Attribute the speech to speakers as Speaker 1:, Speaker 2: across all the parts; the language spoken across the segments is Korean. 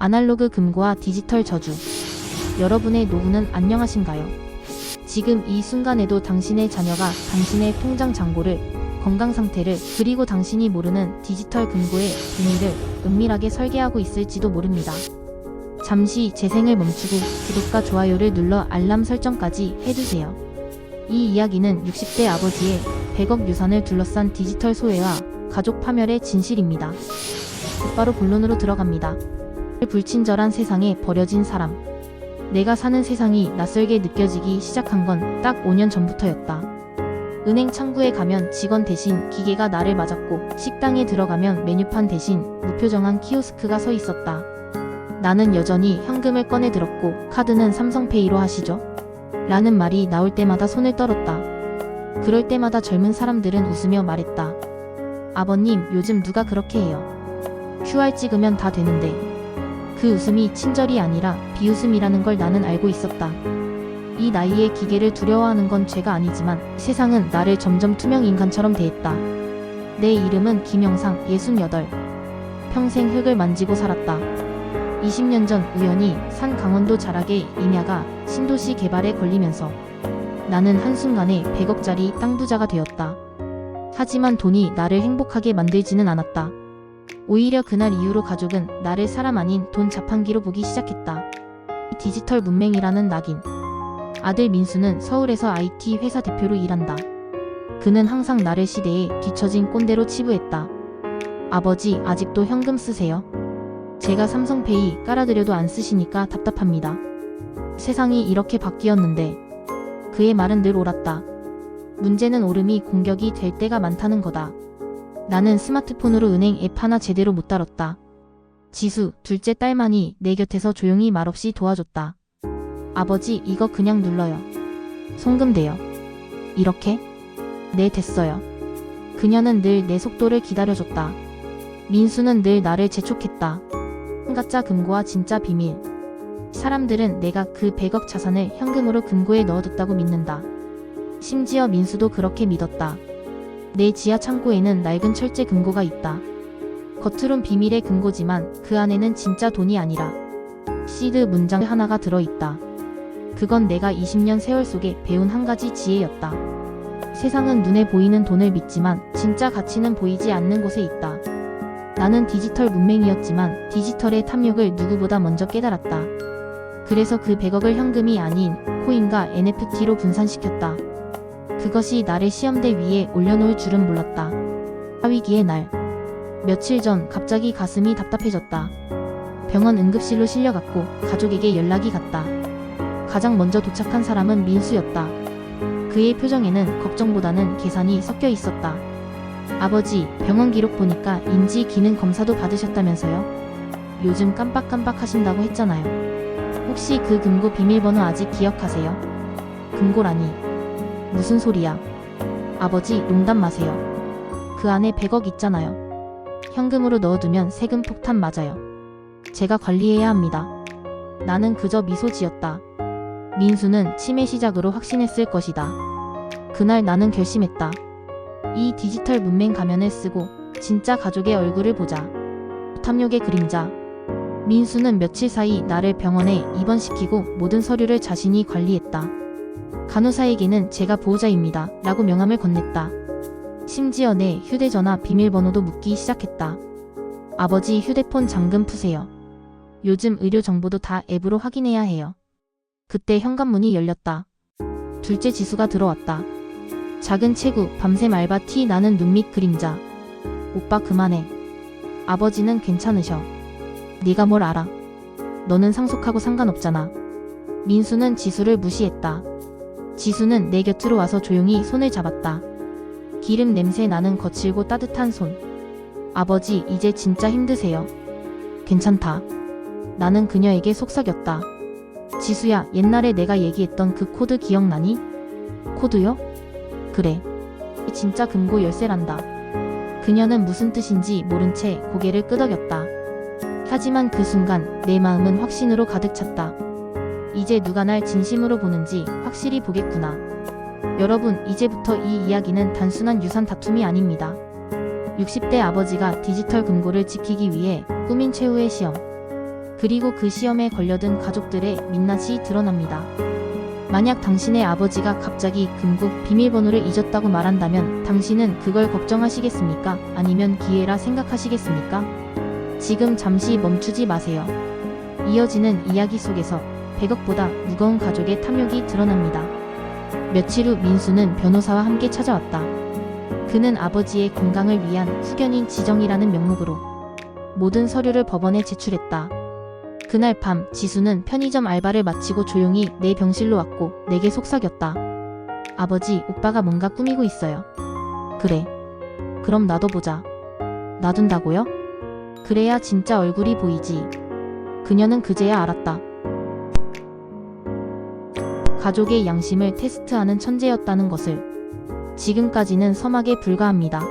Speaker 1: 아날로그 금고와 디지털 저주. 여러분의 노후는 안녕하신가요? 지금 이 순간에도 당신의 자녀가 당신의 통장 잔고를, 건강 상태를, 그리고 당신이 모르는 디지털 금고의 비밀을 은밀하게 설계하고 있을지도 모릅니다. 잠시 재생을 멈추고 구독과 좋아요를 눌러 알람 설정까지 해두세요. 이 이야기는 60대 아버지의 100억 유산을 둘러싼 디지털 소외와 가족 파멸의 진실입니다. 곧바로 본론으로 들어갑니다. 불친절한 세상에 버려진 사람. 내가 사는 세상이 낯설게 느껴지기 시작한 건 딱 5년 전부터였다. 은행 창구에 가면 직원 대신 기계가 나를 맞았고, 식당에 들어가면 메뉴판 대신 무표정한 키오스크가 서 있었다. 나는 여전히 현금을 꺼내 들었고, 카드는 삼성페이로 하시죠? 라는 말이 나올 때마다 손을 떨었다. 그럴 때마다 젊은 사람들은 웃으며 말했다. 아버님, 요즘 누가 그렇게 해요? QR 찍으면 다 되는데. 그 웃음이 친절이 아니라 비웃음이라는 걸 나는 알고 있었다. 이 나이에 기계를 두려워하는 건 죄가 아니지만 세상은 나를 점점 투명 인간처럼 대했다. 내 이름은 김영상, 68. 평생 흙을 만지고 살았다. 20년 전 우연히 산 강원도 자락의 임야가 신도시 개발에 걸리면서 나는 한순간에 100억짜리 땅 부자가 되었다. 하지만 돈이 나를 행복하게 만들지는 않았다. 오히려 그날 이후로 가족은 나를 사람 아닌 돈 자판기로 보기 시작했다. 디지털 문맹이라는 낙인. 아들 민수는 서울에서 IT 회사 대표로 일한다. 그는 항상 나를 시대에 뒤처진 꼰대로 치부했다. 아버지, 아직도 현금 쓰세요? 제가 삼성페이 깔아드려도 안 쓰시니까 답답합니다. 세상이 이렇게 바뀌었는데. 그의 말은 늘 옳았다. 문제는 오름이 공격이 될 때가 많다는 거다. 나는 스마트폰으로 은행 앱 하나 제대로 못 다뤘다. 지수, 둘째 딸만이 내 곁에서 조용히 말없이 도와줬다. 아버지, 이거 그냥 눌러요. 송금돼요. 이렇게? 네, 됐어요. 그녀는 늘 내 속도를 기다려줬다. 민수는 늘 나를 재촉했다. 가짜 금고와 진짜 비밀. 사람들은 내가 그 100억 자산을 현금으로 금고에 넣어뒀다고 믿는다. 심지어 민수도 그렇게 믿었다. 내 지하 창고에는 낡은 철제 금고가 있다. 겉으론 비밀의 금고지만 그 안에는 진짜 돈이 아니라 시드 문장 하나가 들어있다. 그건 내가 20년 세월 속에 배운 한 가지 지혜였다. 세상은 눈에 보이는 돈을 믿지만 진짜 가치는 보이지 않는 곳에 있다. 나는 디지털 문맹이었지만 디지털의 탐욕을 누구보다 먼저 깨달았다. 그래서 그 100억을 현금이 아닌 코인과 NFT로 분산시켰다. 그것이 나를 시험대 위에 올려놓을 줄은 몰랐다. 사위기의 날. 며칠 전 갑자기 가슴이 답답해졌다. 병원 응급실로 실려갔고 가족에게 연락이 갔다. 가장 먼저 도착한 사람은 민수였다. 그의 표정에는 걱정보다는 계산이 섞여 있었다. 아버지, 병원 기록 보니까 인지 기능 검사도 받으셨다면서요? 요즘 깜빡깜빡 하신다고 했잖아요. 혹시 그 금고 비밀번호 아직 기억하세요? 금고라니. 무슨 소리야? 아버지, 농담 마세요. 그 안에 100억 있잖아요. 현금으로 넣어두면 세금 폭탄 맞아요. 제가 관리해야 합니다. 나는 그저 미소 지었다. 민수는 치매 시작으로 확신했을 것이다. 그날 나는 결심했다. 이 디지털 문맹 가면을 쓰고 진짜 가족의 얼굴을 보자. 탐욕의 그림자. 민수는 며칠 사이 나를 병원에 입원시키고 모든 서류를 자신이 관리했다. 간호사에게는 제가 보호자입니다. 라고 명함을 건넸다. 심지어 내 휴대전화 비밀번호도 묻기 시작했다. 아버지, 휴대폰 잠금 푸세요. 요즘 의료 정보도 다 앱으로 확인해야 해요. 그때 현관문이 열렸다. 둘째 지수가 들어왔다. 작은 체구, 밤샘 알바 티 나는 눈 밑 그림자. 오빠 그만해. 아버지는 괜찮으셔. 네가 뭘 알아? 너는 상속하고 상관없잖아. 민수는 지수를 무시했다. 지수는 내 곁으로 와서 조용히 손을 잡았다. 기름 냄새 나는 거칠고 따뜻한 손. 아버지, 이제 진짜 힘드세요. 괜찮다. 나는 그녀에게 속삭였다. 지수야, 옛날에 내가 얘기했던 그 코드 기억나니? 코드요? 그래. 진짜 금고 열쇠란다. 그녀는 무슨 뜻인지 모른 채 고개를 끄덕였다. 하지만 그 순간 내 마음은 확신으로 가득 찼다. 이제 누가 날 진심으로 보는지 확실히 보겠구나. 여러분, 이제부터 이 이야기는 단순한 유산 다툼이 아닙니다. 60대 아버지가 디지털 금고를 지키기 위해 꾸민 최후의 시험. 그리고 그 시험에 걸려든 가족들의 민낯이 드러납니다. 만약 당신의 아버지가 갑자기 금국 비밀번호를 잊었다고 말한다면 당신은 그걸 걱정하시겠습니까? 아니면 기회라 생각하시겠습니까? 지금 잠시 멈추지 마세요. 이어지는 이야기 속에서 100억보다 무거운 가족의 탐욕이 드러납니다. 며칠 후 민수는 변호사와 함께 찾아왔다. 그는 아버지의 건강을 위한 후견인 지정이라는 명목으로 모든 서류를 법원에 제출했다. 그날 밤 지수는 편의점 알바를 마치고 조용히 내 병실로 왔고 내게 속삭였다. 아버지, 오빠가 뭔가 꾸미고 있어요. 그래. 그럼 놔둬보자. 놔둔다고요? 그래야 진짜 얼굴이 보이지. 그녀는 그제야 알았다. 가족의 양심을 테스트하는 천재였다는 것을. 지금까지는 서막에 불과합니다.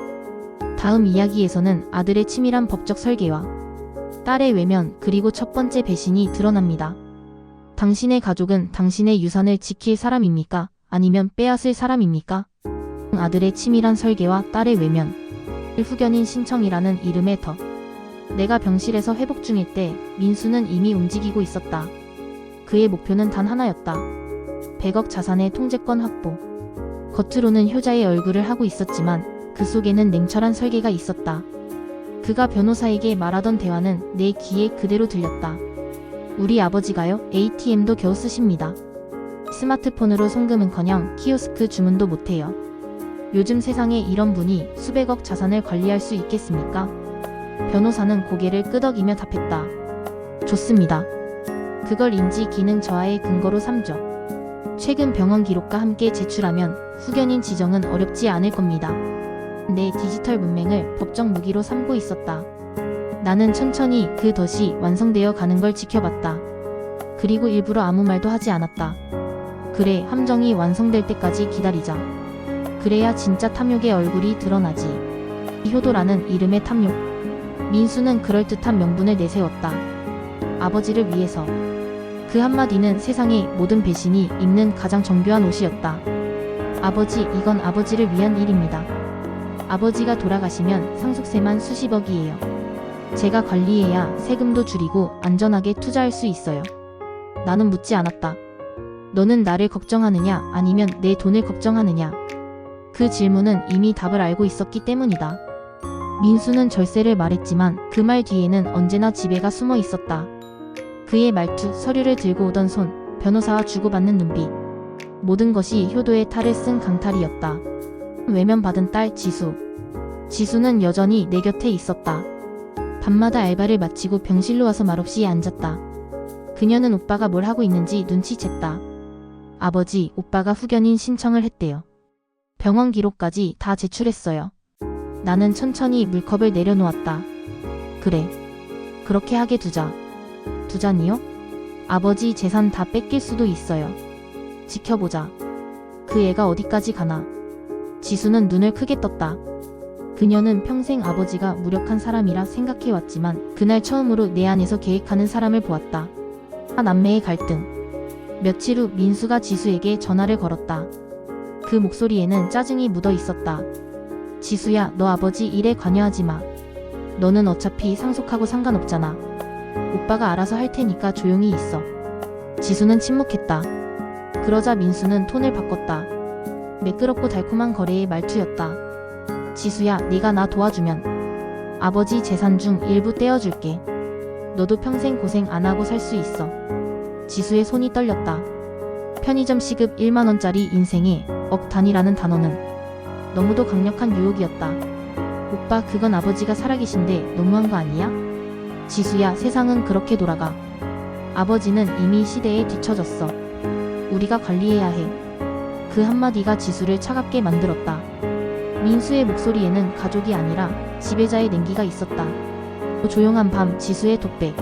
Speaker 1: 다음 이야기에서는 아들의 치밀한 법적 설계와 딸의 외면 그리고 첫 번째 배신이 드러납니다. 당신의 가족은 당신의 유산을 지킬 사람입니까? 아니면 빼앗을 사람입니까? 아들의 치밀한 설계와 딸의 외면, 후견인 신청이라는 이름의 더. 내가 병실에서 회복 중일 때 민수는 이미 움직이고 있었다. 그의 목표는 단 하나였다. 100억 자산의 통제권 확보. 겉으로는 효자의 얼굴을 하고 있었지만 그 속에는 냉철한 설계가 있었다. 그가 변호사에게 말하던 대화는 내 귀에 그대로 들렸다. 우리 아버지가요? ATM도 겨우 쓰십니다. 스마트폰으로 송금은커녕 키오스크 주문도 못해요. 요즘 세상에 이런 분이 수백억 자산을 관리할 수 있겠습니까? 변호사는 고개를 끄덕이며 답했다. 좋습니다. 그걸 인지 기능 저하의 근거로 삼죠. 최근 병원 기록과 함께 제출하면 후견인 지정은 어렵지 않을 겁니다. 내 디지털 문맹을 법적 무기로 삼고 있었다. 나는 천천히 그 덫이 완성되어 가는 걸 지켜봤다. 그리고 일부러 아무 말도 하지 않았다. 그래, 함정이 완성될 때까지 기다리자. 그래야 진짜 탐욕의 얼굴이 드러나지. 효도라는 이름의 탐욕. 민수는 그럴듯한 명분을 내세웠다. 아버지를 위해서. 그 한마디는 세상의 모든 배신이 입는 가장 정교한 옷이었다. 아버지, 이건 아버지를 위한 일입니다. 아버지가 돌아가시면 상속세만 수십억이에요. 제가 관리해야 세금도 줄이고 안전하게 투자할 수 있어요. 나는 묻지 않았다. 너는 나를 걱정하느냐 아니면 내 돈을 걱정하느냐? 그 질문은 이미 답을 알고 있었기 때문이다. 민수는 절세를 말했지만 그 말 뒤에는 언제나 지배가 숨어 있었다. 그의 말투, 서류를 들고 오던 손, 변호사와 주고받는 눈빛. 모든 것이 효도의 탈을 쓴 강탈이었다. 외면받은 딸 지수. 지수는 여전히 내 곁에 있었다. 밤마다 알바를 마치고 병실로 와서 말없이 앉았다. 그녀는 오빠가 뭘 하고 있는지 눈치챘다. 아버지, 오빠가 후견인 신청을 했대요. 병원 기록까지 다 제출했어요. 나는 천천히 물컵을 내려놓았다. 그래. 그렇게 하게 두자. 두자니요? 아버지 재산 다 뺏길 수도 있어요. 지켜보자. 그 애가 어디까지 가나. 지수는 눈을 크게 떴다. 그녀는 평생 아버지가 무력한 사람이라 생각해왔지만 그날 처음으로 내 안에서 계획하는 사람을 보았다. 남매의 갈등. 며칠 후 민수가 지수에게 전화를 걸었다. 그 목소리에는 짜증이 묻어 있었다. 지수야, 너 아버지 일에 관여하지 마. 너는 어차피 상속하고 상관없잖아. 오빠가 알아서 할 테니까 조용히 있어. 지수는 침묵했다. 그러자 민수는 톤을 바꿨다. 매끄럽고 달콤한 거래의 말투였다. 지수야, 네가 나 도와주면 아버지 재산 중 일부 떼어줄게. 너도 평생 고생 안 하고 살 수 있어. 지수의 손이 떨렸다. 편의점 시급 1만원짜리 인생에 억 단위라는 단어는 너무도 강력한 유혹이었다. 오빠, 그건 아버지가 살아계신데 너무한 거 아니야? 지수야, 세상은 그렇게 돌아가. 아버지는 이미 시대에 뒤처졌어. 우리가 관리해야 해. 그 한마디가 지수를 차갑게 만들었다. 민수의 목소리에는 가족이 아니라 지배자의 냉기가 있었다. 조용한 밤, 지수의 독백.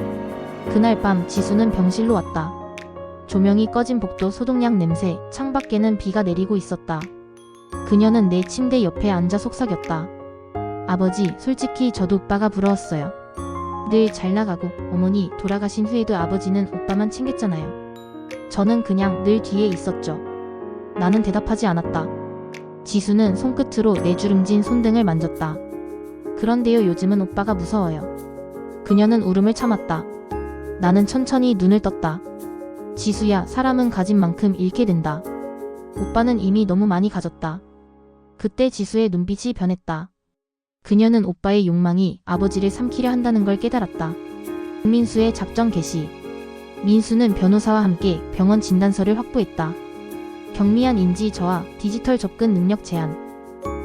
Speaker 1: 그날 밤 지수는 병실로 왔다. 조명이 꺼진 복도, 소독약 냄새, 창밖에는 비가 내리고 있었다. 그녀는 내 침대 옆에 앉아 속삭였다. 아버지, 솔직히 저도 오빠가 부러웠어요. 늘 잘 나가고 어머니 돌아가신 후에도 아버지는 오빠만 챙겼잖아요. 저는 그냥 늘 뒤에 있었죠. 나는 대답하지 않았다. 지수는 손끝으로 내 주름진 손등을 만졌다. 그런데요, 요즘은 오빠가 무서워요. 그녀는 울음을 참았다. 나는 천천히 눈을 떴다. 지수야, 사람은 가진 만큼 잃게 된다. 오빠는 이미 너무 많이 가졌다. 그때 지수의 눈빛이 변했다. 그녀는 오빠의 욕망이 아버지를 삼키려 한다는 걸 깨달았다. 민수의 작전 개시. 민수는 변호사와 함께 병원 진단서를 확보했다. 경미한 인지 저하, 디지털 접근 능력 제한.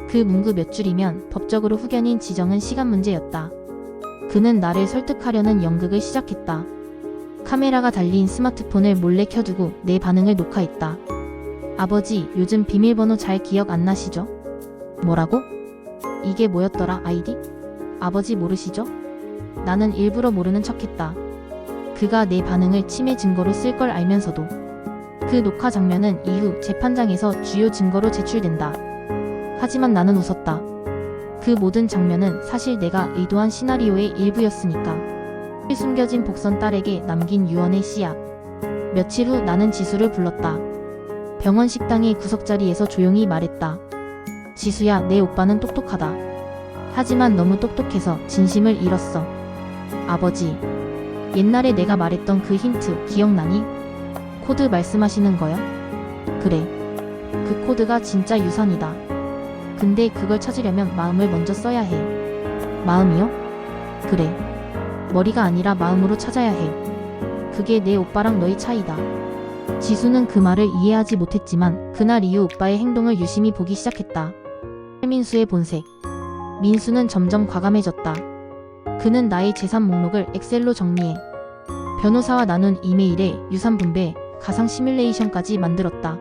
Speaker 1: 그 문구 몇 줄이면 법적으로 후견인 지정은 시간 문제였다. 그는 나를 설득하려는 연극을 시작했다. 카메라가 달린 스마트폰을 몰래 켜두고 내 반응을 녹화했다. 아버지, 요즘 비밀번호 잘 기억 안 나시죠? 뭐라고? 이게 뭐였더라, 아이디? 아버지 모르시죠? 나는 일부러 모르는 척했다. 그가 내 반응을 침해 증거로 쓸 걸 알면서도. 그 녹화 장면은 이후 재판장에서 주요 증거로 제출된다. 하지만 나는 웃었다. 그 모든 장면은 사실 내가 의도한 시나리오의 일부였으니까. 숨겨진 복선 딸에게 남긴 유언의 씨앗. 며칠 후 나는 지수를 불렀다. 병원 식당의 구석자리에서 조용히 말했다. 지수야, 내 오빠는 똑똑하다. 하지만 너무 똑똑해서 진심을 잃었어. 아버지, 옛날에 내가 말했던 그 힌트 기억나니? 코드 말씀하시는 거야? 그래. 그 코드가 진짜 유산이다. 근데 그걸 찾으려면 마음을 먼저 써야 해. 마음이요? 그래. 머리가 아니라 마음으로 찾아야 해. 그게 내 오빠랑 너의 차이다. 지수는 그 말을 이해하지 못했지만 그날 이후 오빠의 행동을 유심히 보기 시작했다. 민수의 본색. 민수는 점점 과감해졌다. 그는 나의 재산 목록을 엑셀로 정리해 변호사와 나눈 이메일에 유산 분배, 가상 시뮬레이션까지 만들었다.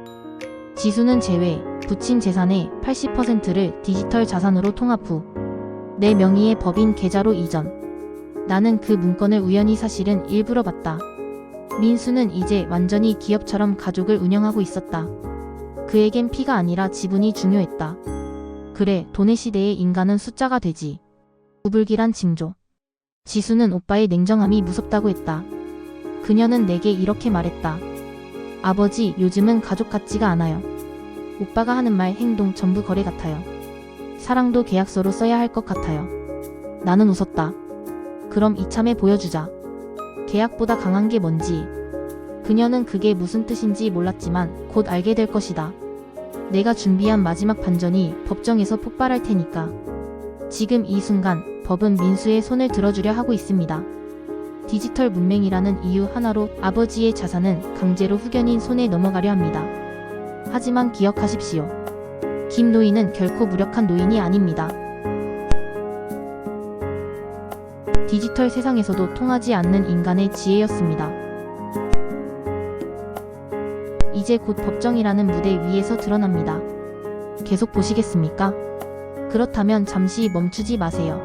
Speaker 1: 지수는 제외, 부친 재산의 80%를 디지털 자산으로 통합 후 내 명의의 법인 계좌로 이전. 나는 그 문건을 우연히 사실은 일부러 봤다. 민수는 이제 완전히 기업처럼 가족을 운영하고 있었다. 그에겐 피가 아니라 지분이 중요했다. 그래, 돈의 시대에 인간은 숫자가 되지. 구불길한 징조. 지수는 오빠의 냉정함이 무섭다고 했다. 그녀는 내게 이렇게 말했다. 아버지, 요즘은 가족 같지가 않아요. 오빠가 하는 말, 행동 전부 거래 같아요. 사랑도 계약서로 써야 할 것 같아요. 나는 웃었다. 그럼 이참에 보여주자. 계약보다 강한 게 뭔지. 그녀는 그게 무슨 뜻인지 몰랐지만 곧 알게 될 것이다. 내가 준비한 마지막 반전이 법정에서 폭발할 테니까. 지금 이 순간 법은 민수의 손을 들어주려 하고 있습니다. 디지털 문맹이라는 이유 하나로 아버지의 자산은 강제로 후견인 손에 넘어가려 합니다. 하지만 기억하십시오. 김 노인은 결코 무력한 노인이 아닙니다. 디지털 세상에서도 통하지 않는 인간의 지혜였습니다. 이제 곧 법정이라는 무대 위에서 드러납니다. 계속 보시겠습니까? 그렇다면 잠시 멈추지 마세요.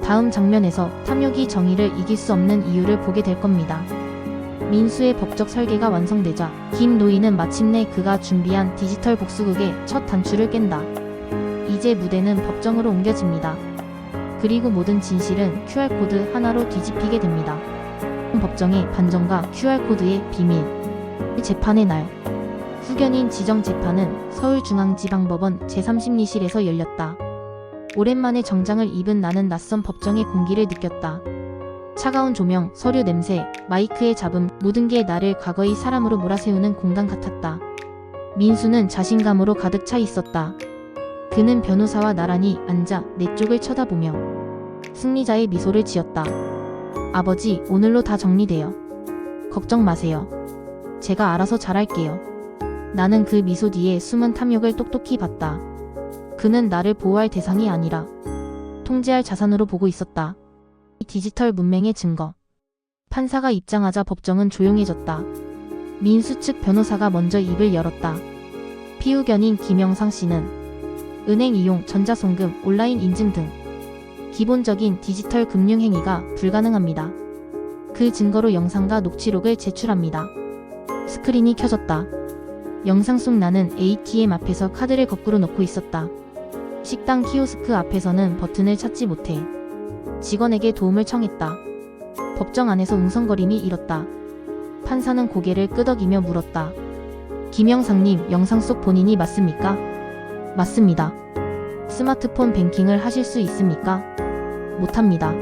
Speaker 1: 다음 장면에서 탐욕이 정의를 이길 수 없는 이유를 보게 될 겁니다. 민수의 법적 설계가 완성되자 김 노인은 마침내 그가 준비한 디지털 복수극의 첫 단추를 깬다. 이제 무대는 법정으로 옮겨집니다. 그리고 모든 진실은 QR코드 하나로 뒤집히게 됩니다. 법정의 반전과 QR코드의 비밀. 재판의 날. 후견인 지정 재판은 서울중앙지방법원 제3심리실에서 열렸다. 오랜만에 정장을 입은 나는 낯선 법정의 공기를 느꼈다. 차가운 조명, 서류 냄새, 마이크의 잡음, 모든 게 나를 과거의 사람으로 몰아세우는 공간 같았다. 민수는 자신감으로 가득 차 있었다. 그는 변호사와 나란히 앉아 내 쪽을 쳐다보며 승리자의 미소를 지었다. 아버지, 오늘로 다 정리돼요. 걱정 마세요. 제가 알아서 잘할게요. 나는 그 미소 뒤에 숨은 탐욕을 똑똑히 봤다. 그는 나를 보호할 대상이 아니라 통제할 자산으로 보고 있었다. 디지털 문맹의 증거. 판사가 입장하자 법정은 조용해졌다. 민수 측 변호사가 먼저 입을 열었다. 피후견인 김영상 씨는 은행 이용, 전자송금, 온라인 인증 등 기본적인 디지털 금융 행위가 불가능합니다. 그 증거로 영상과 녹취록을 제출합니다. 스크린이 켜졌다. 영상 속 나는 ATM 앞에서 카드를 거꾸로 넣고 있었다. 식당 키오스크 앞에서는 버튼을 찾지 못해 직원에게 도움을 청했다. 법정 안에서 웅성거림이 일었다. 판사는 고개를 끄덕이며 물었다. 김영상님, 영상 속 본인이 맞습니까? 맞습니다. 스마트폰 뱅킹을 하실 수 있습니까? 못합니다.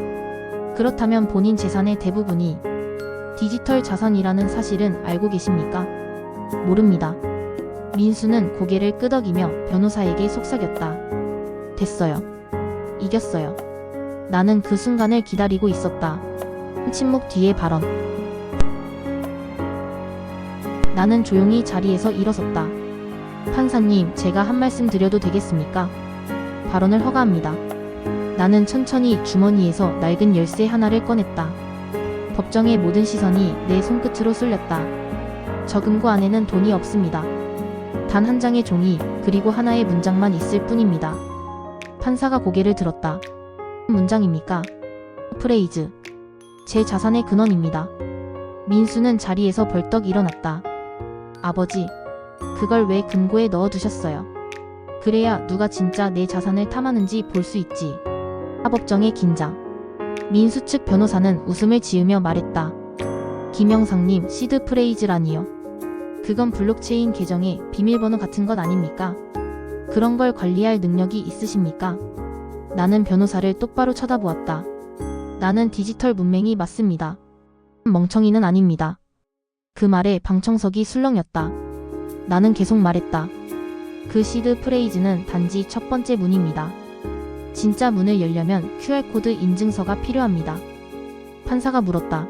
Speaker 1: 그렇다면 본인 재산의 대부분이 디지털 자산이라는 사실은 알고 계십니까? 모릅니다. 민수는 고개를 끄덕이며 변호사에게 속삭였다. 됐어요. 이겼어요. 나는 그 순간을 기다리고 있었다. 침묵 뒤의 발언. 나는 조용히 자리에서 일어섰다. 판사님, 제가 한 말씀 드려도 되겠습니까? 발언을 허가합니다. 나는 천천히 주머니에서 낡은 열쇠 하나를 꺼냈다. 법정의 모든 시선이 내 손끝으로 쏠렸다. 저금고 안에는 돈이 없습니다. 단 한 장의 종이 그리고 하나의 문장만 있을 뿐입니다. 판사가 고개를 들었다. 문장입니까? 프레이즈. 제 자산의 근원입니다. 민수는 자리에서 벌떡 일어났다. 아버지, 그걸 왜 금고에 넣어두셨어요? 그래야 누가 진짜 내 자산을 탐하는지 볼 수 있지. 사법정의 긴장. 민수 측 변호사는 웃음을 지으며 말했다. 김영상님, 시드 프레이즈라니요? 그건 블록체인 계정의 비밀번호 같은 것 아닙니까? 그런 걸 관리할 능력이 있으십니까? 나는 변호사를 똑바로 쳐다보았다. 나는 디지털 문맹이 맞습니다. 멍청이는 아닙니다. 그 말에 방청석이 술렁였다. 나는 계속 말했다. 그 시드 프레이즈는 단지 첫 번째 문입니다. 진짜 문을 열려면 QR코드 인증서가 필요합니다. 판사가 물었다.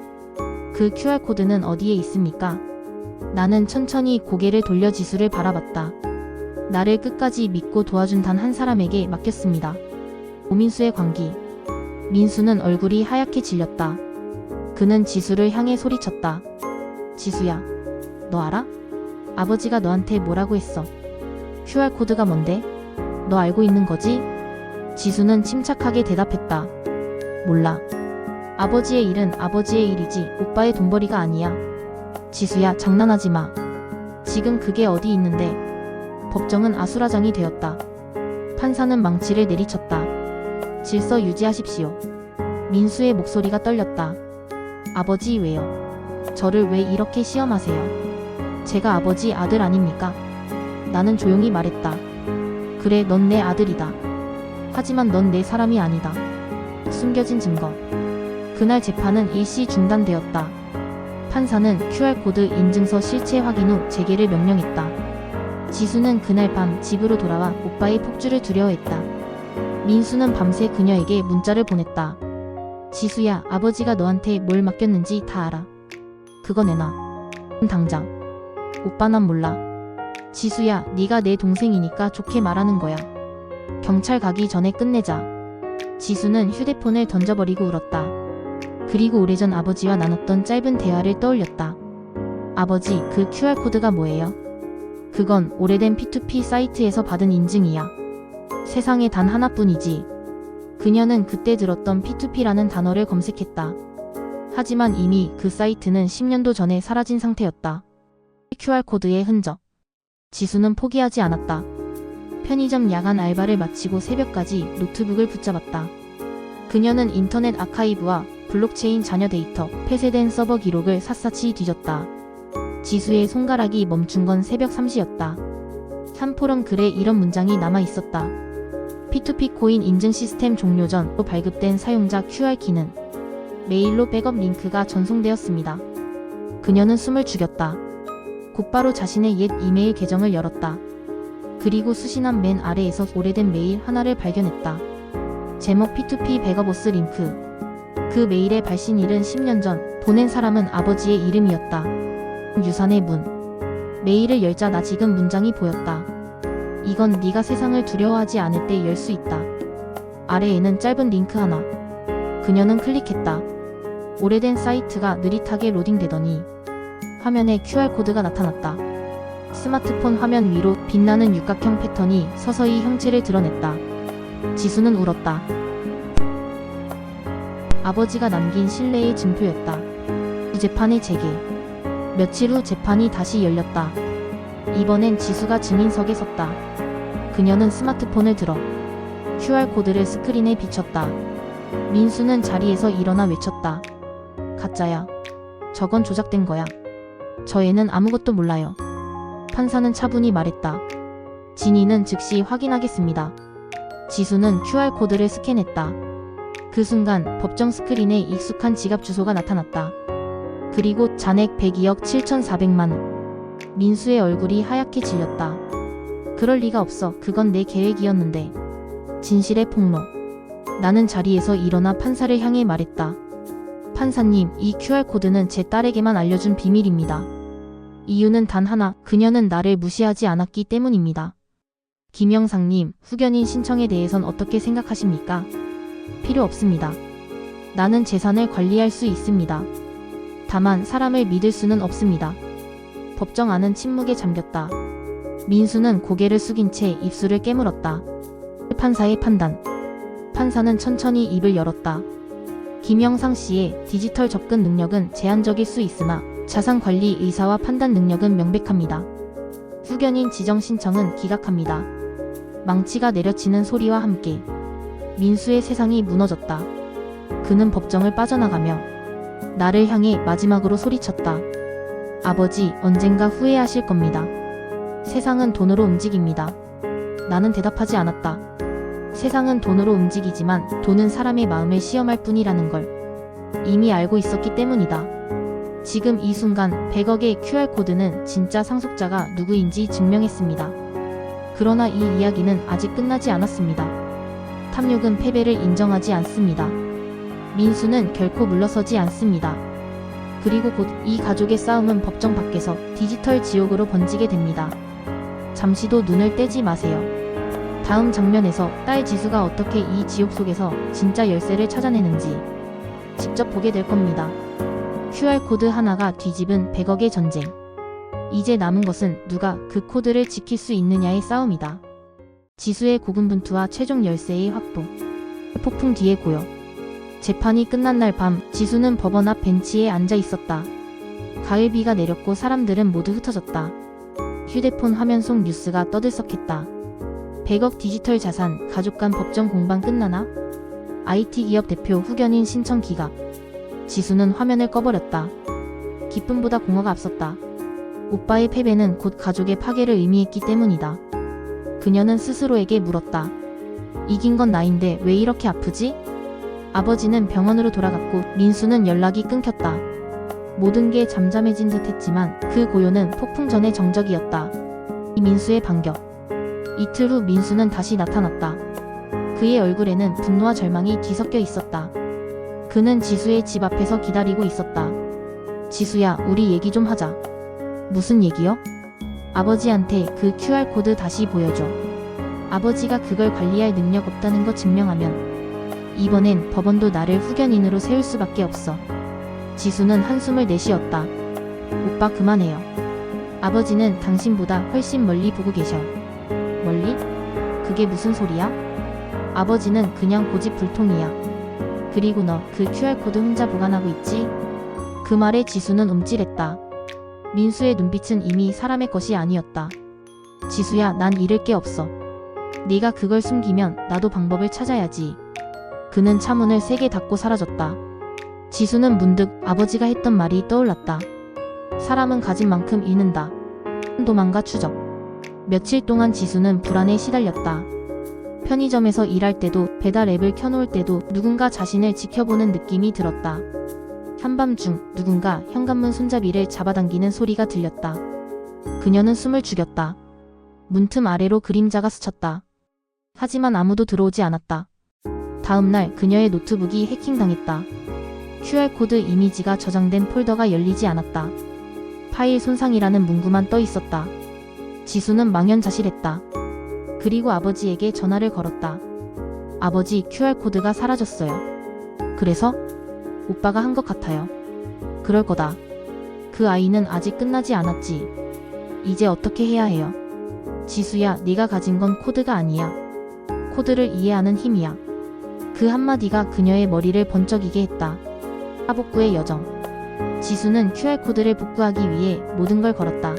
Speaker 1: 그 QR코드는 어디에 있습니까? 나는 천천히 고개를 돌려 지수를 바라봤다. 나를 끝까지 믿고 도와준 단 한 사람에게 맡겼습니다. 오민수의 광기. 민수는 얼굴이 하얗게 질렸다. 그는 지수를 향해 소리쳤다. 지수야, 너 알아? 아버지가 너한테 뭐라고 했어? QR코드가 뭔데? 너 알고 있는 거지? 지수는 침착하게 대답했다. 몰라. 아버지의 일은 아버지의 일이지 오빠의 돈벌이가 아니야. 지수야, 장난하지 마. 지금 그게 어디 있는데? 법정은 아수라장이 되었다. 판사는 망치를 내리쳤다. 질서 유지하십시오. 민수의 목소리가 떨렸다. 아버지, 왜요? 저를 왜 이렇게 시험하세요? 제가 아버지 아들 아닙니까? 나는 조용히 말했다. 그래, 넌 내 아들이다. 하지만 넌 내 사람이 아니다. 숨겨진 증거. 그날 재판은 일시 중단되었다. 판사는 QR코드 인증서 실체 확인 후 재개를 명령했다. 지수는 그날 밤 집으로 돌아와 오빠의 폭주를 두려워했다. 민수는 밤새 그녀에게 문자를 보냈다. 지수야, 아버지가 너한테 뭘 맡겼는지 다 알아. 그거 내놔. 당장. 오빠, 난 몰라. 지수야, 네가 내 동생이니까 좋게 말하는 거야. 경찰 가기 전에 끝내자. 지수는 휴대폰을 던져버리고 울었다. 그리고 오래전 아버지와 나눴던 짧은 대화를 떠올렸다. 아버지, 그 QR코드가 뭐예요? 그건 오래된 P2P 사이트에서 받은 인증이야. 세상에 단 하나뿐이지. 그녀는 그때 들었던 P2P라는 단어를 검색했다. 하지만 이미 그 사이트는 10년도 전에 사라진 상태였다. QR코드의 흔적. 지수는 포기하지 않았다. 편의점 야간 알바를 마치고 새벽까지 노트북을 붙잡았다. 그녀는 인터넷 아카이브와 블록체인 잔여 데이터, 폐쇄된 서버 기록을 샅샅이 뒤졌다. 지수의 손가락이 멈춘 건 새벽 3시였다. 한 포럼 글에 이런 문장이 남아 있었다. P2P 코인 인증 시스템 종료 전 발급된 사용자 QR키는 메일로 백업 링크가 전송되었습니다. 그녀는 숨을 죽였다. 곧바로 자신의 옛 이메일 계정을 열었다. 그리고 수신한 맨 아래에서 오래된 메일 하나를 발견했다. 제목 P2P 백업오스 링크. 그 메일의 발신일은 10년 전, 보낸 사람은 아버지의 이름이었다. 유산의 문. 메일을 열자 나 지금 문장이 보였다. 이건 네가 세상을 두려워하지 않을 때 열 수 있다. 아래에는 짧은 링크 하나. 그녀는 클릭했다. 오래된 사이트가 느릿하게 로딩되더니 화면에 QR코드가 나타났다. 스마트폰 화면 위로 빛나는 육각형 패턴이 서서히 형체를 드러냈다. 지수는 울었다. 아버지가 남긴 신뢰의 증표였다. 재판의 재개. 며칠 후 재판이 다시 열렸다. 이번엔 지수가 증인석에 섰다. 그녀는 스마트폰을 들어 QR코드를 스크린에 비췄다. 민수는 자리에서 일어나 외쳤다. 가짜야. 저건 조작된 거야. 저 애는 아무것도 몰라요. 판사는 차분히 말했다. 진위는 즉시 확인하겠습니다. 지수는 QR코드를 스캔했다. 그 순간 법정 스크린에 익숙한 지갑 주소가 나타났다. 그리고 잔액 102억 7,400만 원. 민수의 얼굴이 하얗게 질렸다. 그럴 리가 없어. 그건 내 계획이었는데. 진실의 폭로. 나는 자리에서 일어나 판사를 향해 말했다. 판사님, 이 QR코드는 제 딸에게만 알려준 비밀입니다. 이유는 단 하나, 그녀는 나를 무시하지 않았기 때문입니다. 김영상님, 후견인 신청에 대해선 어떻게 생각하십니까? 필요 없습니다. 나는 재산을 관리할 수 있습니다. 다만 사람을 믿을 수는 없습니다. 법정 안은 침묵에 잠겼다. 민수는 고개를 숙인 채 입술을 깨물었다. 판사의 판단. 판사는 천천히 입을 열었다. 김영상 씨의 디지털 접근 능력은 제한적일 수 있으나 자산관리 의사와 판단 능력은 명백합니다. 후견인 지정 신청은 기각합니다. 망치가 내려치는 소리와 함께 민수의 세상이 무너졌다. 그는 법정을 빠져나가며 나를 향해 마지막으로 소리쳤다. 아버지, 언젠가 후회하실 겁니다. 세상은 돈으로 움직입니다. 나는 대답하지 않았다. 세상은 돈으로 움직이지만 돈은 사람의 마음을 시험할 뿐이라는 걸 이미 알고 있었기 때문이다. 지금 이 순간 100억의 QR코드는 진짜 상속자가 누구인지 증명했습니다. 그러나 이 이야기는 아직 끝나지 않았습니다. 탐욕은 패배를 인정하지 않습니다. 민수는 결코 물러서지 않습니다. 그리고 곧 이 가족의 싸움은 법정 밖에서 디지털 지옥으로 번지게 됩니다. 잠시도 눈을 떼지 마세요. 다음 장면에서 딸 지수가 어떻게 이 지옥 속에서 진짜 열쇠를 찾아내는지 직접 보게 될 겁니다. QR코드 하나가 뒤집은 100억의 전쟁. 이제 남은 것은 누가 그 코드를 지킬 수 있느냐의 싸움이다. 지수의 고군분투와 최종 열쇠의 확보. 폭풍 뒤에 고요. 재판이 끝난 날 밤, 지수는 법원 앞 벤치에 앉아 있었다. 가을비가 내렸고 사람들은 모두 흩어졌다. 휴대폰 화면 속 뉴스가 떠들썩했다. 100억 디지털 자산, 가족 간 법정 공방 끝나나? IT 기업 대표 후견인 신청 기각. 지수는 화면을 꺼버렸다. 기쁨보다 공허가 앞섰다. 오빠의 패배는 곧 가족의 파괴를 의미했기 때문이다. 그녀는 스스로에게 물었다. 이긴 건 나인데 왜 이렇게 아프지? 아버지는 병원으로 돌아갔고 민수는 연락이 끊겼다. 모든 게 잠잠해진 듯 했지만 그 고요는 폭풍 전의 정적이었다. 민수의 반격. 이틀 후 민수는 다시 나타났다. 그의 얼굴에는 분노와 절망이 뒤섞여 있었다. 그는 지수의 집 앞에서 기다리고 있었다. 지수야, 우리 얘기 좀 하자. 무슨 얘기요? 아버지한테 그 QR코드 다시 보여줘. 아버지가 그걸 관리할 능력 없다는 거 증명하면 이번엔 법원도 나를 후견인으로 세울 수밖에 없어. 지수는 한숨을 내쉬었다. 오빠 그만해요. 아버지는 당신보다 훨씬 멀리 보고 계셔. 멀리? 그게 무슨 소리야? 아버지는 그냥 고집불통이야. 그리고 너 그 QR코드 혼자 보관하고 있지? 그 말에 지수는 움찔했다. 민수의 눈빛은 이미 사람의 것이 아니었다. 지수야, 난 잃을 게 없어. 네가 그걸 숨기면 나도 방법을 찾아야지. 그는 차문을 세게 닫고 사라졌다. 지수는 문득 아버지가 했던 말이 떠올랐다. 사람은 가진 만큼 잃는다. 도망가 추적. 며칠 동안 지수는 불안에 시달렸다. 편의점에서 일할 때도 배달 앱을 켜놓을 때도 누군가 자신을 지켜보는 느낌이 들었다. 한밤중 누군가 현관문 손잡이를 잡아당기는 소리가 들렸다. 그녀는 숨을 죽였다. 문틈 아래로 그림자가 스쳤다. 하지만 아무도 들어오지 않았다. 다음날 그녀의 노트북이 해킹당했다. QR코드 이미지가 저장된 폴더가 열리지 않았다. 파일 손상이라는 문구만 떠 있었다. 지수는 망연자실했다. 그리고 아버지에게 전화를 걸었다. 아버지, QR코드가 사라졌어요. 그래서? 오빠가 한 것 같아요. 그럴 거다. 그 아이는 아직 끝나지 않았지. 이제 어떻게 해야 해요? 지수야, 네가 가진 건 코드가 아니야. 코드를 이해하는 힘이야. 그 한마디가 그녀의 머리를 번쩍이게 했다. 하복구의 여정. 지수는 QR코드를 복구하기 위해 모든 걸 걸었다.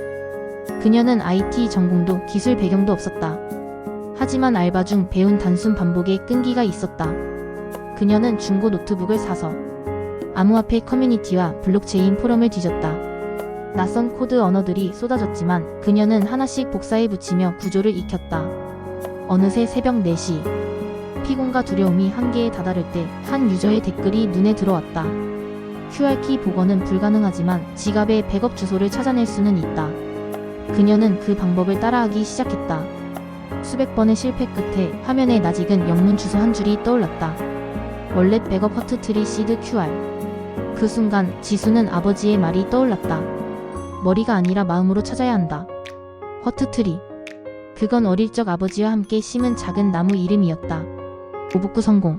Speaker 1: 그녀는 IT 전공도 기술 배경도 없었다. 하지만 알바 중 배운 단순 반복에 끈기가 있었다. 그녀는 중고 노트북을 사서 암호화폐 커뮤니티와 블록체인 포럼을 뒤졌다. 낯선 코드 언어들이 쏟아졌지만 그녀는 하나씩 복사해 붙이며 구조를 익혔다. 어느새 새벽 4시. 피곤과 두려움이 한계에 다다를 때 한 유저의 댓글이 눈에 들어왔다. QR키 복원은 불가능하지만 지갑의 백업 주소를 찾아낼 수는 있다. 그녀는 그 방법을 따라하기 시작했다. 수백 번의 실패 끝에 화면에 낯익은 영문 주소 한 줄이 떠올랐다. 월렛 백업 허트트리 시드 QR. 그 순간 지수는 아버지의 말이 떠올랐다. 머리가 아니라 마음으로 찾아야 한다. 허트트리. 그건 어릴 적 아버지와 함께 심은 작은 나무 이름이었다. 오복구 성공.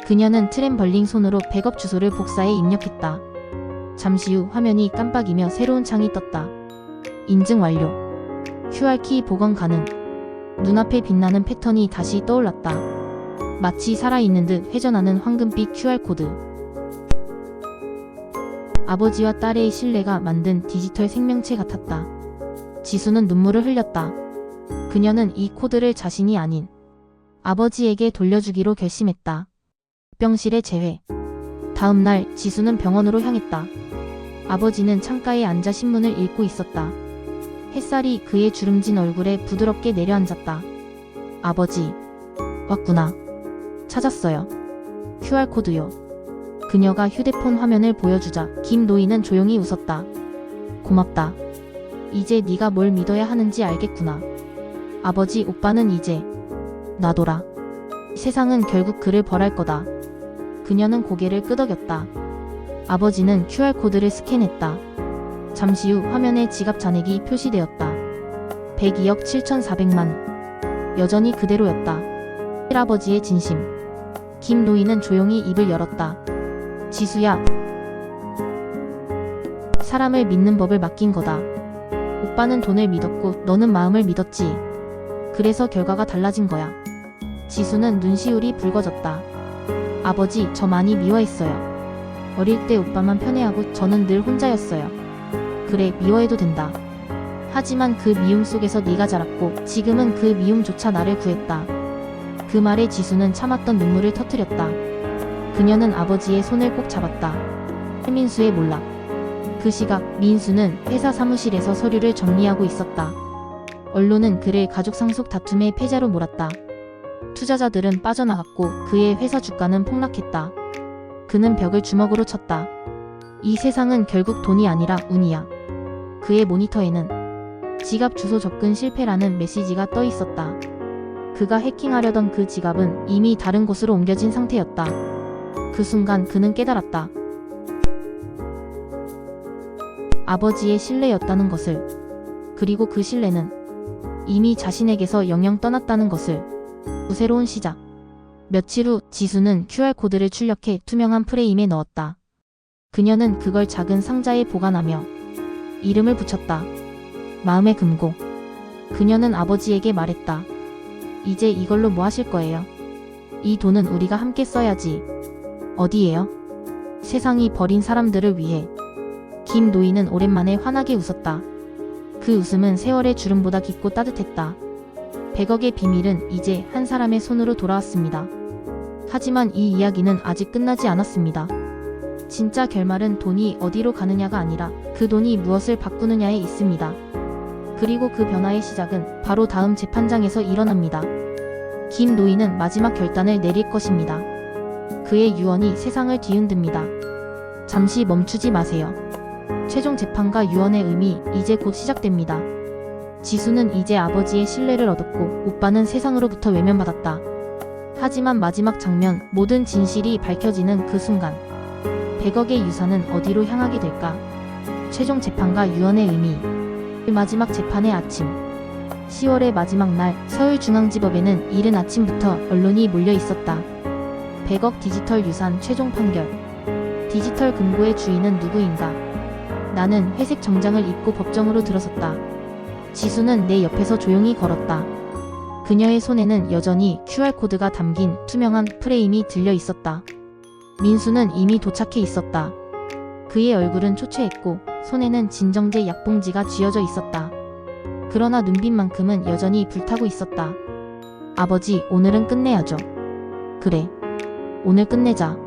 Speaker 1: 그녀는 트램벌링 손으로 백업 주소를 복사해 입력했다. 잠시 후 화면이 깜빡이며 새로운 창이 떴다. 인증 완료. QR키 복원 가능. 눈앞에 빛나는 패턴이 다시 떠올랐다. 마치 살아있는 듯 회전하는 황금빛 QR코드. 아버지와 딸의 신뢰가 만든 디지털 생명체 같았다. 지수는 눈물을 흘렸다. 그녀는 이 코드를 자신이 아닌 아버지에게 돌려주기로 결심했다. 병실의 재회. 다음 날 지수는 병원으로 향했다. 아버지는 창가에 앉아 신문을 읽고 있었다. 햇살이 그의 주름진 얼굴에 부드럽게 내려앉았다. 아버지. 왔구나. 찾았어요. QR코드요. 그녀가 휴대폰 화면을 보여주자 김노인은 조용히 웃었다. 고맙다. 이제 네가 뭘 믿어야 하는지 알겠구나. 아버지, 오빠는 이제 놔둬라. 세상은 결국 그를 벌할 거다. 그녀는 고개를 끄덕였다. 아버지는 QR코드를 스캔했다. 잠시 후 화면에 지갑 잔액이 표시되었다. 102억 7,400만. 여전히 그대로였다. 아버지의 진심. 김노인은 조용히 입을 열었다. 지수야. 사람을 믿는 법을 맡긴 거다. 오빠는 돈을 믿었고 너는 마음을 믿었지. 그래서 결과가 달라진 거야. 지수는 눈시울이 붉어졌다. 아버지, 저 많이 미워했어요. 어릴 때 오빠만 편애하고 저는 늘 혼자였어요. 그래, 미워해도 된다. 하지만 그 미움 속에서 네가 자랐고 지금은 그 미움조차 나를 구했다. 그 말에 지수는 참았던 눈물을 터뜨렸다. 그녀는 아버지의 손을 꼭 잡았다. 민수의 몰락. 그 시각 민수는 회사 사무실에서 서류를 정리하고 있었다. 언론은 그를 가족 상속 다툼의 패자로 몰았다. 투자자들은 빠져나갔고 그의 회사 주가는 폭락했다. 그는 벽을 주먹으로 쳤다. 이 세상은 결국 돈이 아니라 운이야. 그의 모니터에는 지갑 주소 접근 실패라는 메시지가 떠 있었다. 그가 해킹하려던 그 지갑은 이미 다른 곳으로 옮겨진 상태였다. 그 순간 그는 깨달았다. 아버지의 신뢰였다는 것을. 그리고 그 신뢰는 이미 자신에게서 영영 떠났다는 것을. 새로운 시작. 며칠 후 지수는 QR코드를 출력해 투명한 프레임에 넣었다. 그녀는 그걸 작은 상자에 보관하며 이름을 붙였다. 마음의 금고. 그녀는 아버지에게 말했다. 이제 이걸로 뭐 하실 거예요? 이 돈은 우리가 함께 써야지. 어디에요? 세상이 버린 사람들을 위해. 김노인은 오랜만에 환하게 웃었다. 그 웃음은 세월의 주름보다 깊고 따뜻했다. 100억의 비밀은 이제 한 사람의 손으로 돌아왔습니다. 하지만 이 이야기는 아직 끝나지 않았습니다. 진짜 결말은 돈이 어디로 가느냐가 아니라 그 돈이 무엇을 바꾸느냐에 있습니다. 그리고 그 변화의 시작은 바로 다음 재판장에서 일어납니다. 김노인은 마지막 결단을 내릴 것입니다. 그의 유언이 세상을 뒤흔듭니다. 잠시 멈추지 마세요. 최종 재판과 유언의 의미 이제 곧 시작됩니다. 지수는 이제 아버지의 신뢰를 얻었고 오빠는 세상으로부터 외면받았다. 하지만 마지막 장면, 모든 진실이 밝혀지는 그 순간 100억의 유산은 어디로 향하게 될까? 최종 재판과 유언의 의미. 마지막 재판의 아침. 10월의 마지막 날 서울중앙지법에는 이른 아침부터 언론이 몰려 있었다. 100억 디지털 유산 최종 판결. 디지털 금고의 주인은 누구인가? 나는 회색 정장을 입고 법정으로 들어섰다. 지수는 내 옆에서 조용히 걸었다. 그녀의 손에는 여전히 QR코드가 담긴 투명한 프레임이 들려 있었다. 민수는 이미 도착해 있었다. 그의 얼굴은 초췌했고 손에는 진정제 약봉지가 쥐어져 있었다. 그러나 눈빛만큼은 여전히 불타고 있었다. 아버지, 오늘은 끝내야죠. 그래. 오늘 끝내자.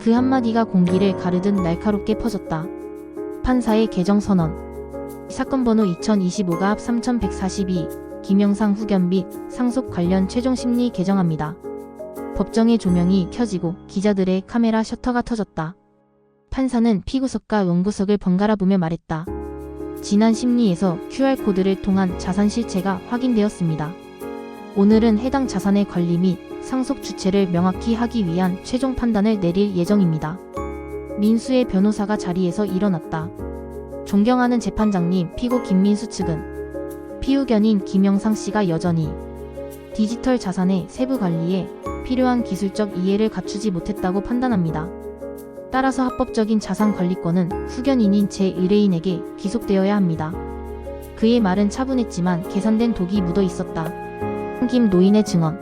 Speaker 1: 그 한마디가 공기를 가르듯 날카롭게 퍼졌다. 판사의 개정 선언. 사건 번호 2025갑 3142 김영상 후견 및 상속 관련 최종 심리 개정합니다. 법정의 조명이 켜지고 기자들의 카메라 셔터가 터졌다. 판사는 피구석과 원구석을 번갈아 보며 말했다. 지난 심리에서 QR코드를 통한 자산 실체가 확인되었습니다. 오늘은 해당 자산의 관리 및 상속 주체를 명확히 하기 위한 최종 판단을 내릴 예정입니다. 민수의 변호사가 자리에서 일어났다. 존경하는 재판장님, 피고 김민수 측은 피의견인 김영상 씨가 여전히 디지털 자산의 세부 관리에 필요한 기술적 이해를 갖추지 못했다고 판단합니다. 따라서 합법적인 자산 관리권은 후견인인 제 의뢰인에게 기속되어야 합니다. 그의 말은 차분했지만 계산된 독이 묻어 있었다. 김 노인의 증언.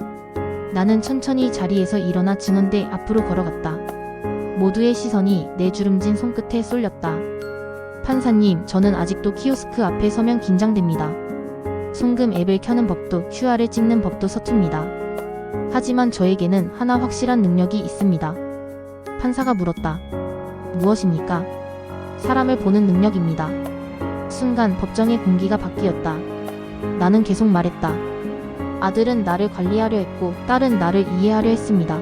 Speaker 1: 나는 천천히 자리에서 일어나 증언대 앞으로 걸어갔다. 모두의 시선이 내 주름진 손끝에 쏠렸다. 판사님, 저는 아직도 키오스크 앞에 서면 긴장됩니다. 송금 앱을 켜는 법도 QR을 찍는 법도 서툽니다. 하지만 저에게는 하나 확실한 능력이 있습니다. 판사가 물었다. 무엇입니까? 사람을 보는 능력입니다. 순간 법정의 공기가 바뀌었다. 나는 계속 말했다. 아들은 나를 관리하려 했고 딸은 나를 이해하려 했습니다.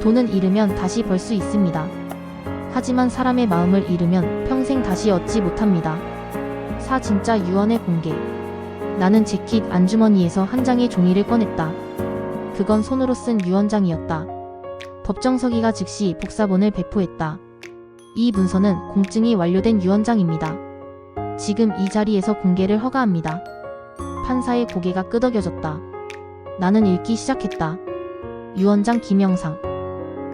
Speaker 1: 돈은 잃으면 다시 벌 수 있습니다. 하지만 사람의 마음을 잃으면 평생 다시 얻지 못합니다. 진짜 유언의 공개. 나는 재킷 안주머니에서 한 장의 종이를 꺼냈다. 그건 손으로 쓴 유언장이었다. 법정 서기가 즉시 복사본을 배포했다. 이 문서는 공증이 완료된 유언장입니다. 지금 이 자리에서 공개를 허가합니다. 판사의 고개가 끄덕여졌다. 나는 읽기 시작했다. 유언장 김영상.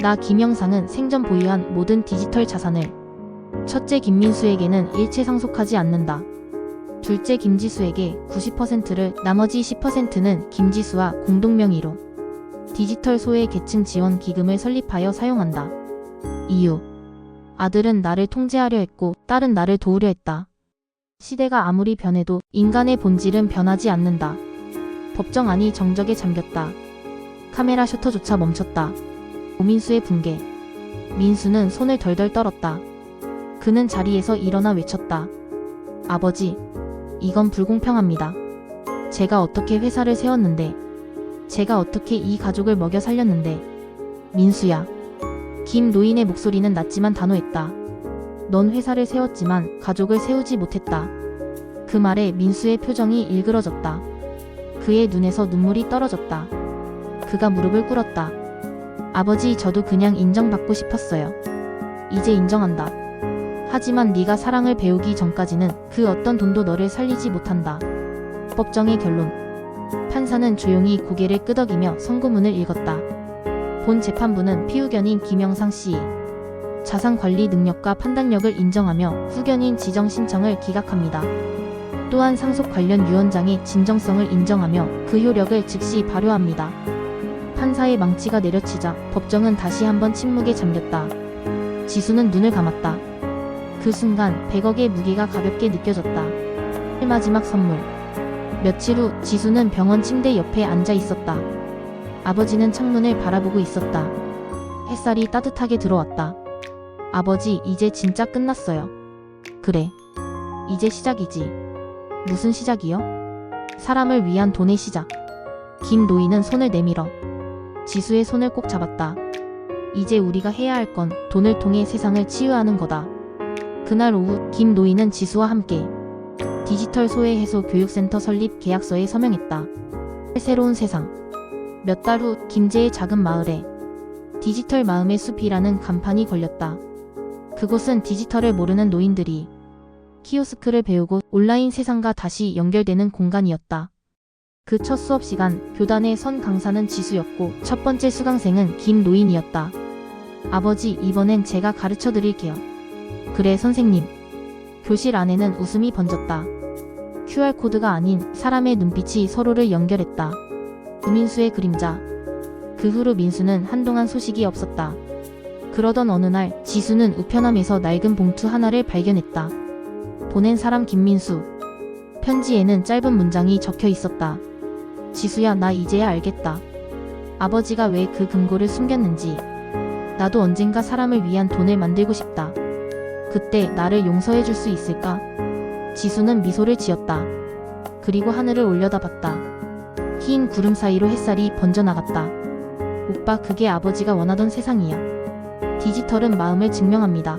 Speaker 1: 나 김영상은 생전 보유한 모든 디지털 자산을 첫째 김민수에게는 일체 상속하지 않는다. 둘째 김지수에게 90%를, 나머지 10%는 김지수와 공동명의로 디지털 소외 계층 지원 기금을 설립하여 사용한다. 이유. 아들은 나를 통제하려 했고 딸은 나를 도우려 했다. 시대가 아무리 변해도 인간의 본질은 변하지 않는다. 법정 안이 정적에 잠겼다. 카메라 셔터조차 멈췄다. 오민수의 붕괴. 민수는 손을 덜덜 떨었다. 그는 자리에서 일어나 외쳤다. 아버지, 이건 불공평합니다. 제가 어떻게 회사를 세웠는데, 제가 어떻게 이 가족을 먹여 살렸는데. 민수야. 김 노인의 목소리는 낮지만 단호했다. 넌 회사를 세웠지만 가족을 세우지 못했다. 그 말에 민수의 표정이 일그러졌다. 그의 눈에서 눈물이 떨어졌다. 그가 무릎을 꿇었다. 아버지, 저도 그냥 인정받고 싶었어요. 이제 인정한다. 하지만 네가 사랑을 배우기 전까지는 그 어떤 돈도 너를 살리지 못한다. 법정의 결론. 판사는 조용히 고개를 끄덕이며 선고문을 읽었다. 본 재판부는 피의견인 김영상 씨의 자산관리 능력과 판단력을 인정하며 후견인 지정 신청을 기각합니다. 또한 상속 관련 유언장의 진정성을 인정하며 그 효력을 즉시 발효합니다. 판사의 망치가 내려치자 법정은 다시 한번 침묵에 잠겼다. 지수는 눈을 감았다. 그 순간 100억의 무게가 가볍게 느껴졌다. 마지막 선물. 며칠 후 지수는 병원 침대 옆에 앉아 있었다. 아버지는 창문을 바라보고 있었다. 햇살이 따뜻하게 들어왔다. 아버지, 이제 진짜 끝났어요. 그래. 이제 시작이지. 무슨 시작이요? 사람을 위한 돈의 시작. 김 노인은 손을 내밀어 지수의 손을 꼭 잡았다. 이제 우리가 해야 할 건 돈을 통해 세상을 치유하는 거다. 그날 오후 김 노인은 지수와 함께 디지털 소외 해소 교육센터 설립 계약서에 서명했다. 새로운 세상. 몇 달 후 김제의 작은 마을에 디지털 마음의 숲이라는 간판이 걸렸다. 그곳은 디지털을 모르는 노인들이 키오스크를 배우고 온라인 세상과 다시 연결되는 공간이었다. 그 첫 수업 시간, 교단에 선 강사는 지수였고 첫 번째 수강생은 김 노인이었다. 아버지, 이번엔 제가 가르쳐 드릴게요. 그래, 선생님. 교실 안에는 웃음이 번졌다. QR코드가 아닌 사람의 눈빛이 서로를 연결했다. 우민수의 그림자. 그 후로 민수는 한동안 소식이 없었다. 그러던 어느 날 지수는 우편함에서 낡은 봉투 하나를 발견했다. 보낸 사람 김민수. 편지에는 짧은 문장이 적혀 있었다. 지수야, 나 이제야 알겠다. 아버지가 왜 그 금고를 숨겼는지. 나도 언젠가 사람을 위한 돈을 만들고 싶다. 그때 나를 용서해 줄 수 있을까? 지수는 미소를 지었다. 그리고 하늘을 올려다봤다. 흰 구름 사이로 햇살이 번져나갔다. 오빠, 그게 아버지가 원하던 세상이야. 디지털은 마음을 증명합니다.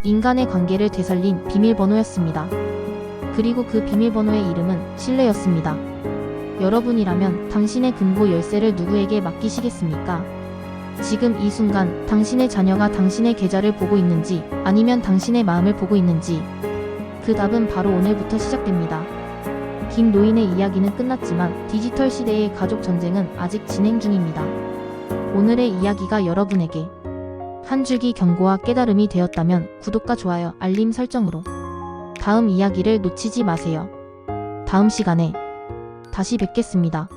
Speaker 1: 인간의 관계를 되살린 비밀번호였습니다. 그리고 그 비밀번호의 이름은 신뢰였습니다. 여러분이라면 당신의 금고 열쇠를 누구에게 맡기시겠습니까? 지금 이 순간 당신의 자녀가 당신의 계좌를 보고 있는지 아니면 당신의 마음을 보고 있는지 그 답은 바로 오늘부터 시작됩니다. 김 노인의 이야기는 끝났지만 디지털 시대의 가족 전쟁은 아직 진행 중입니다. 오늘의 이야기가 여러분에게 한 줄기 경고와 깨달음이 되었다면 구독과 좋아요, 알림 설정으로 다음 이야기를 놓치지 마세요. 다음 시간에 다시 뵙겠습니다.